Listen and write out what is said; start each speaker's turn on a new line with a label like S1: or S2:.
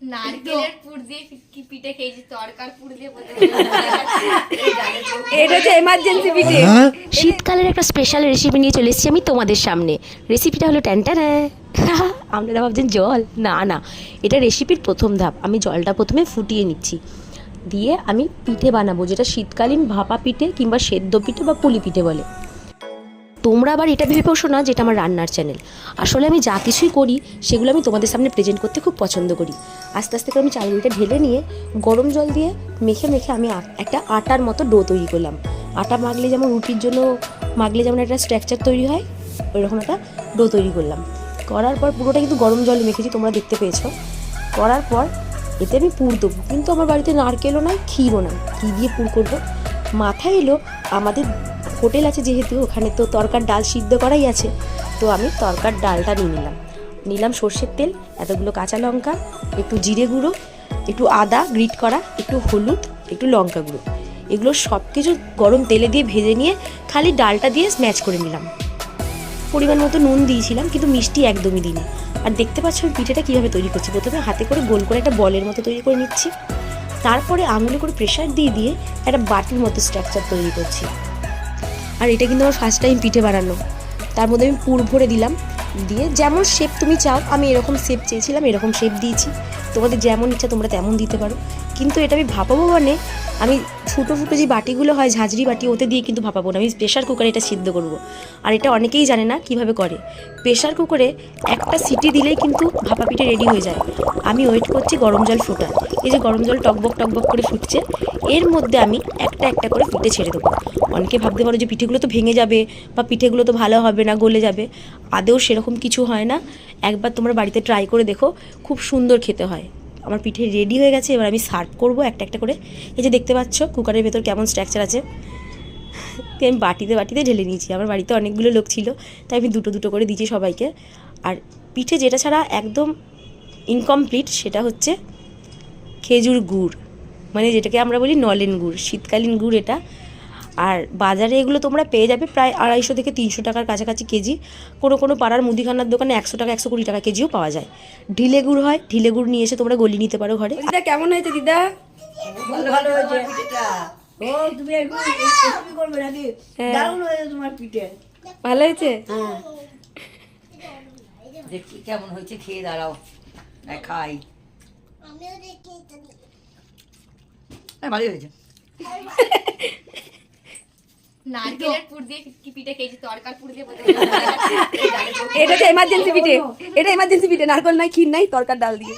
S1: নারকেলের পুর দিয়ে কি পিঠে খেয়েছি, তরকার পুর দিয়ে
S2: এটা হচ্ছে এমার্জেন্সি পিঠে।
S3: শীতকালের একটা স্পেশাল রেসিপি নিয়ে চলে এসেছি আমি তোমাদের সামনে। রেসিপিটা হলো ট্যান্টানা। আপনারা ভাবছেন জল, না না, এটা রেসিপির প্রথম ধাপ। আমি জলটা প্রথমে ফুটিয়ে নিচ্ছি, দিয়ে আমি পিঠে বানাবো, যেটা শীতকালীন ভাপা পিঠে কিংবা সেদ্ধ পিঠে বা পুলি পিঠে বলে। তোমরা আবার এটা ভেবে বসো না যেটা আমার রান্নার চ্যানেল। আসলে আমি যা কিছুই করি সেগুলো আমি তোমাদের সামনে প্রেজেন্ট করতে খুব পছন্দ করি। আস্তে আস্তে করে আমি চালগুলিটা ঢেলে নিয়ে গরম জল দিয়ে মেখে আমি একটা আটার মতো ডো তৈরি করলাম। আটা মাখলে যেমন রুটির জন্য মাখলে যেমন একটা স্ট্রাকচার তৈরি হয়, ওইরকম একটা ডো তৈরি করলাম। করার পর পুরোটা কিন্তু গরম জলে মেখেছি, তোমরা দেখতে পেয়েছো। করার পর এতে আমি পুর দেবো, কিন্তু আমার বাড়িতে নারকেলও নাই, ক্ষীরও নাই, কী দিয়ে পুর করবো? মাথায় এলো আমাদের হোটেল আছে যেহেতু, ওখানে তো তরকার ডাল সিদ্ধ করাই আছে, তো আমি তরকার ডালটা নিলাম সর্ষের তেল, এতগুলো কাঁচা লঙ্কা, একটু জিরে গুঁড়ো, একটু আদা গ্রিট করা, একটু হলুদ, একটু লঙ্কা গুঁড়ো, এগুলো সব কিছু গরম তেলে দিয়ে ভেজে নিয়ে খালি ডালটা দিয়ে স্ম্যাচ করে নিলাম। পরিমাণ মতো নুন দিয়েছিলাম, কিন্তু মিষ্টি একদমই দিইনি। আর দেখতে পাচ্ছ আমি পিঠেটা কীভাবে তৈরি করছি। প্রথমে হাতে করে গোল করে একটা বলের মতো তৈরি করে নিচ্ছি, তারপরে আঙুলে করে প্রেশার দিয়ে একটা বাটির মতো স্ট্রাকচার তৈরি করছি। আর এটা কিন্তু আমার ফার্স্ট টাইম পিঠে বানানো। তার মধ্যে আমি পুর ভরে দিলাম, দিয়ে যেমন শেপ তুমি চাও, আমি এরকম শেপ চেয়েছিলাম, এরকম শেপ দিয়েছি। তোমাদের যেমন ইচ্ছা তোমরা তেমন দিতে পারো। কিন্তু এটা আমি ভাপাবো মানে আমি ফুটো যে বাটিগুলো হয়, ঝাঁঝরি বাটি, ওতে দিয়ে কিন্তু ভাপাবো না, আমি প্রেশার কুকারে এটা সিদ্ধ করব। আর এটা অনেকেই জানে না কিভাবে করে। প্রেশার কুকারে একটা সিটি দিলেই কিন্তু ভাপা পিঠে রেডি হয়ে যায়। আমি ওয়েট করছি গরম জল ফোটা। এই যে গরম জল টকবক করে ফুটছে, এর মধ্যে আমি একটা করে পিঠে ছেড়ে দেবো। অনেকে ভাবতে পারো যে পিঠেগুলো তো ভেঙে যাবে বা পিঠেগুলো তো ভালো হবে না, গলে যাবে। আদেও সেরকম কিছু হয় না। একবার তোমরা বাড়িতে ট্রাই করে দেখো, খুব সুন্দর খেতে হয়। আমার পিঠে রেডি হয়ে গেছে, এবার আমি সার্ভ করবো একটা করে। এই যে দেখতে পাচ্ছ কুকারের ভেতর কেমন স্ট্রাকচার আছে, আমি বাটিতে ঢেলে নিয়েছি। আমার বাড়িতে অনেকগুলো লোক ছিল, তাই আমি দুটো করে দিয়েছি সবাইকে। আর পিঠে যেটা ছাড়া একদম ইনকমপ্লিট, সেটা হচ্ছে খেজুর গুড়, মানে যেটাকে আমরা বলি নলেন গুড়, শীতকালীন গুড় এটা। আর বাজারে এগুলো তোমরা পেয়ে যাবে প্রায় 250 থেকে 300 টাকার কাছাকাছি কেজি। কোনো পাড়ার মুদিখানার দোকানে 100 টাকা 120 টাকা কেজিও পাওয়া যায়। ঢিলে গুড় হয়, ঢিলে গুড় নিয়ে এসে তোমরা গলিয়ে নিতে পারো ঘরে।
S2: দিদা কেমন হয়েছে দিদা?
S4: ভালো হয়েছে পিঠেটা। ও তুমি একটু রেসিপি করবে নাকি? দারুণ হয়েছে তোমার পিঠে।
S2: ভালো হয়েছে?
S4: হ্যাঁ, দেখি কেমন হয়েছে, খেয়ে দাঁড়াও, খাই। ভালোই হয়েছে।
S1: নারকেলের পুর দিয়ে কি পিঠে খেয়েছি, তরকার পুর দিয়ে
S2: এটা হচ্ছে এমার্জেন্সি পিঠে। এটা এমার্জেন্সি পিঠে, নারকেল নাই, ক্ষীর নাই, তরকার ডাল দিয়ে।